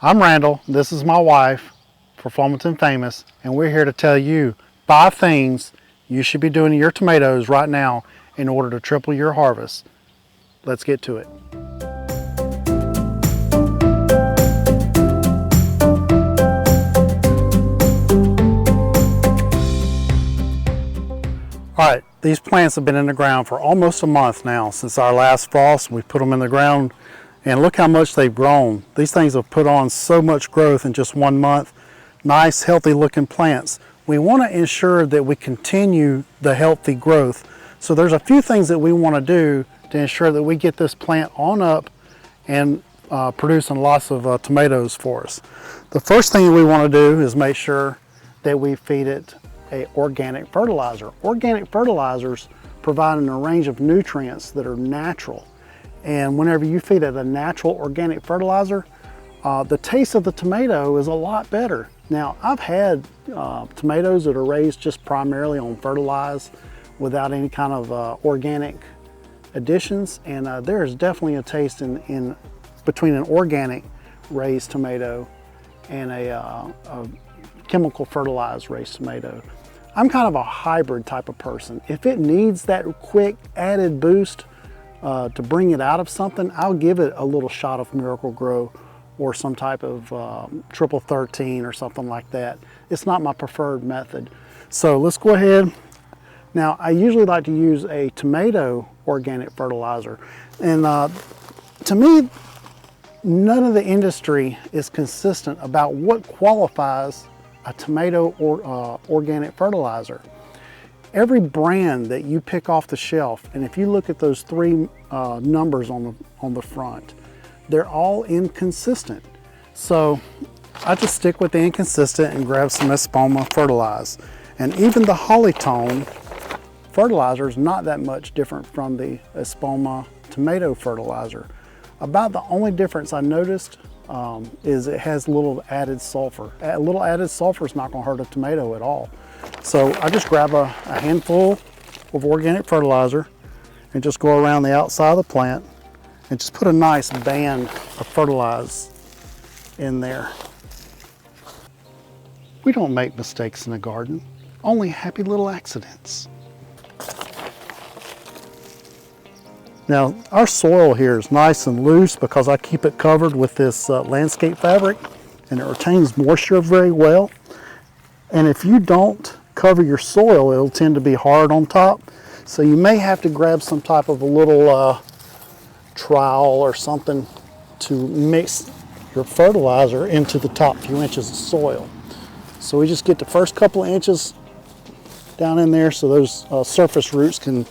I'm Randall, this is my wife for Flemington Famous, and we're here to tell you 5 things you should be doing to your tomatoes right now in order to triple your harvest. Let's get to it. Alright, these plants have been in the ground for almost a month now since our last frost. We put them in the ground and look how much they've grown. These things have put on so much growth in just 1 month. Nice, healthy looking plants. We want to ensure that we continue the healthy growth. So there's a few things that we want to do to ensure that we get this plant on up and producing lots of tomatoes for us. The first thing we want to do is make sure that we feed it a organic fertilizer. Organic fertilizers provide a range of nutrients that are natural. And whenever you feed it a natural organic fertilizer, the taste of the tomato is a lot better. Now, I've had tomatoes that are raised just primarily on fertilize without any kind of organic additions, and there is definitely a taste in between an organic raised tomato and a chemical fertilized raised tomato. I'm kind of a hybrid type of person. If it needs that quick added boost to bring it out of something, I'll give it a little shot of Miracle Grow or some type of triple 13 or something like that. It's not my preferred method. So let's go ahead. Now, I usually like to use a tomato organic fertilizer. And to me, none of the industry is consistent about what qualifies a tomato or organic fertilizer. Every brand that you pick off the shelf, and if you look at those 3 numbers on the front, they're all inconsistent. So I just stick with the inconsistent and grab some Espoma fertilize. And even the Hollytone fertilizer is not that much different from the Espoma tomato fertilizer. About the only difference I noticed is it has a little added sulfur. A little added sulfur is not going to hurt a tomato at all. So I just grab a handful of organic fertilizer and just go around the outside of the plant and just put a nice band of fertilizer in there. We don't make mistakes in the garden, only happy little accidents. Now, our soil here is nice and loose because I keep it covered with this landscape fabric, and it retains moisture very well. And if you don't cover your soil, it'll tend to be hard on top. So you may have to grab some type of a little trowel or something to mix your fertilizer into the top few inches of soil. So we just get the first couple of inches down in there so those surface roots can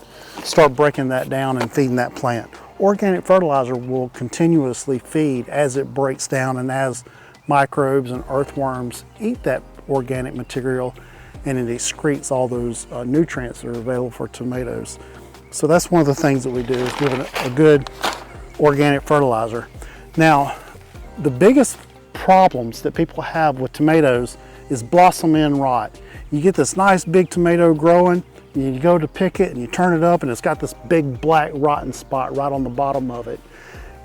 start breaking that down and feeding that plant. Organic fertilizer will continuously feed as it breaks down and as microbes and earthworms eat that organic material, and it excretes all those nutrients that are available for tomatoes. So that's one of the things that we do, is give it a good organic fertilizer. Now, the biggest problems that people have with tomatoes is blossom end rot. You get this nice big tomato growing, you go to pick it and you turn it up and it's got this big black rotten spot right on the bottom of it.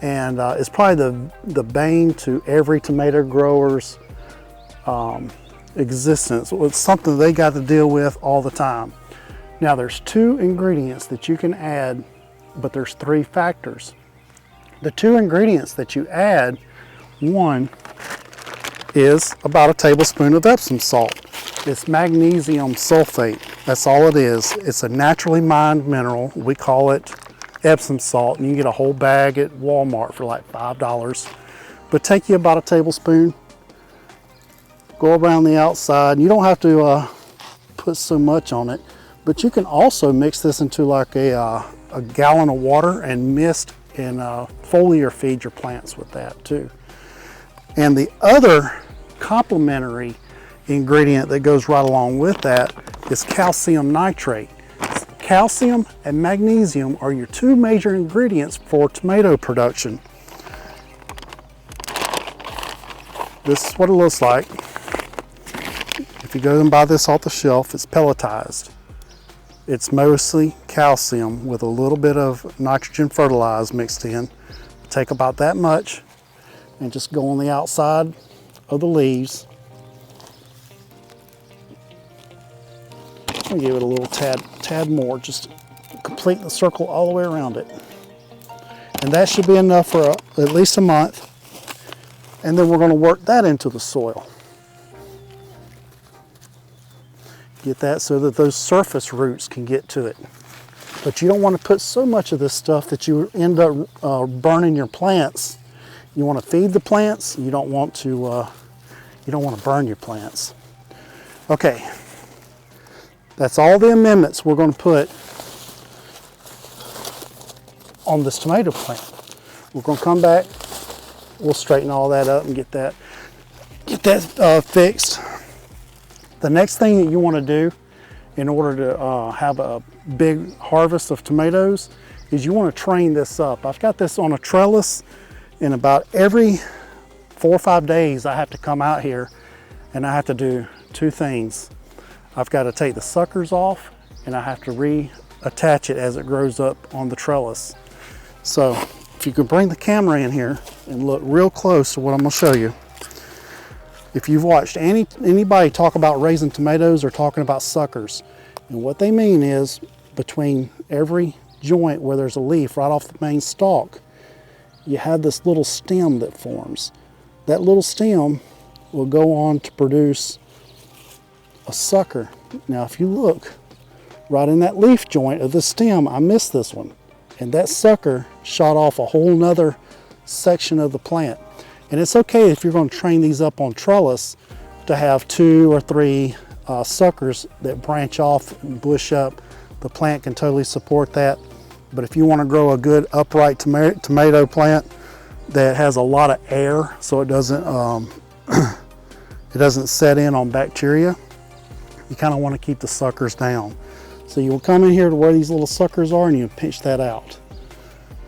And it's probably the bane to every tomato grower's existence. It's something they got to deal with all the time. Now, there's 2 ingredients that you can add, but there's 3 factors. The 2 ingredients that you add, one is about a tablespoon of Epsom salt. It's magnesium sulfate. That's all it is. It's a naturally mined mineral. We call it Epsom salt, and you can get a whole bag at Walmart for like $5. But take you about a tablespoon, go around the outside. You don't have to put so much on it, but you can also mix this into like a gallon of water and mist and foliar feed your plants with that too. And the other complementary ingredient that goes right along with that is calcium nitrate. Calcium and magnesium are your 2 major ingredients for tomato production. This is what it looks like. If you go and buy this off the shelf, it's pelletized. It's mostly calcium with a little bit of nitrogen fertilizer mixed in. Take about that much, and just go on the outside of the leaves. I'll give it a little tad more, just complete the circle all the way around it. And that should be enough for at least a month. And then we're going to work that into the soil. Get that so that those surface roots can get to it. But you don't want to put so much of this stuff that you end up burning your plants. You want to feed the plants. You don't want to burn your plants. Okay, that's all the amendments we're going to put on this tomato plant. We're going to come back. We'll straighten all that up and get that fixed. The next thing that you want to do in order to have a big harvest of tomatoes is you want to train this up. I've got this on a trellis, and about every 4 or 5 days I have to come out here and I have to do two things. I've got to take the suckers off and I have to reattach it as it grows up on the trellis. So if you could bring the camera in here and look real close to what I'm going to show you. If you've watched anybody talk about raising tomatoes, or talking about suckers, and what they mean is between every joint where there's a leaf right off the main stalk, you have this little stem that forms. That little stem will go on to produce a sucker. Now if you look right in that leaf joint of the stem, I missed this one. And that sucker shot off a whole nother section of the plant. And it's okay if you're going to train these up on trellis to have 2 or 3 suckers that branch off and bush up. The plant can totally support that. But if you want to grow a good upright tomato plant that has a lot of air so it doesn't set in on bacteria, you kind of want to keep the suckers down. So you'll come in here to where these little suckers are and you pinch that out.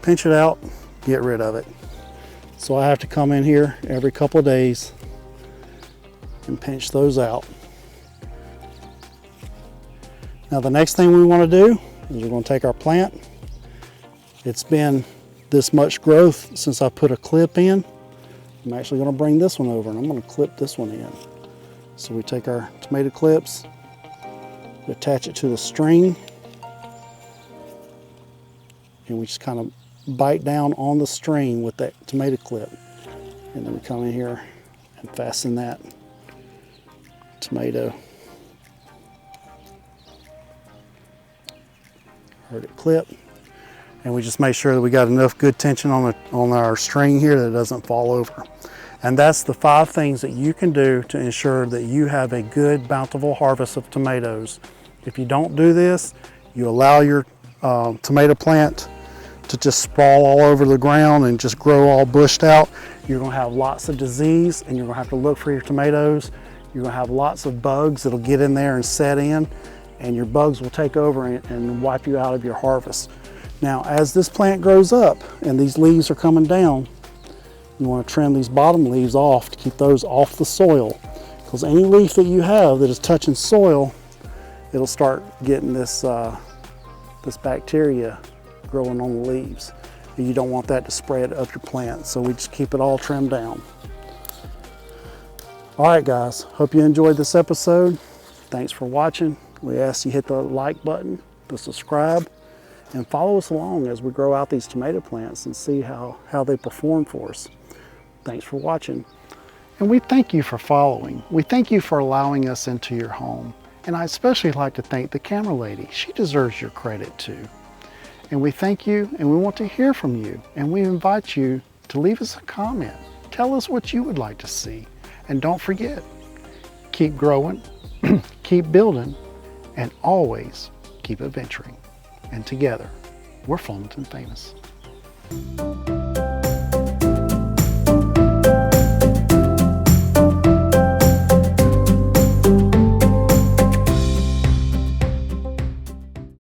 Pinch it out, get rid of it. So I have to come in here every couple of days and pinch those out. Now the next thing we want to do is we're going to take our plant. It's been this much growth since I put a clip in. I'm actually going to bring this one over and I'm going to clip this one in. So we take our tomato clips, attach it to the string, and we just kind of bite down on the string with that tomato clip, and then we come in here and fasten that tomato. Heard it clip, and we just make sure that we got enough good tension on our string here that it doesn't fall over. And that's the 5 things that you can do to ensure that you have a good, bountiful harvest of tomatoes. If you don't do this, you allow your tomato plant to just sprawl all over the ground and just grow all bushed out, you're going to have lots of disease, and you're going to have to look for your tomatoes. You're going to have lots of bugs that'll get in there and set in, and your bugs will take over and wipe you out of your harvest. Now, as this plant grows up and these leaves are coming down, you want to trim these bottom leaves off to keep those off the soil, because any leaf that you have that is touching soil, it'll start getting this bacteria growing on the leaves. And you don't want that to spread up your plant, so we just keep it all trimmed down. All right guys, hope you enjoyed this episode. Thanks for watching. We ask you hit the like button, the subscribe, and follow us along as we grow out these tomato plants and see how they perform for us. Thanks for watching. And we thank you for following. We thank you for allowing us into your home. And I especially like to thank the camera lady. She deserves your credit too. And we thank you, and we want to hear from you. And we invite you to leave us a comment. Tell us what you would like to see. And don't forget, keep growing, keep building, and always keep adventuring. And together, we're Fulton Famous.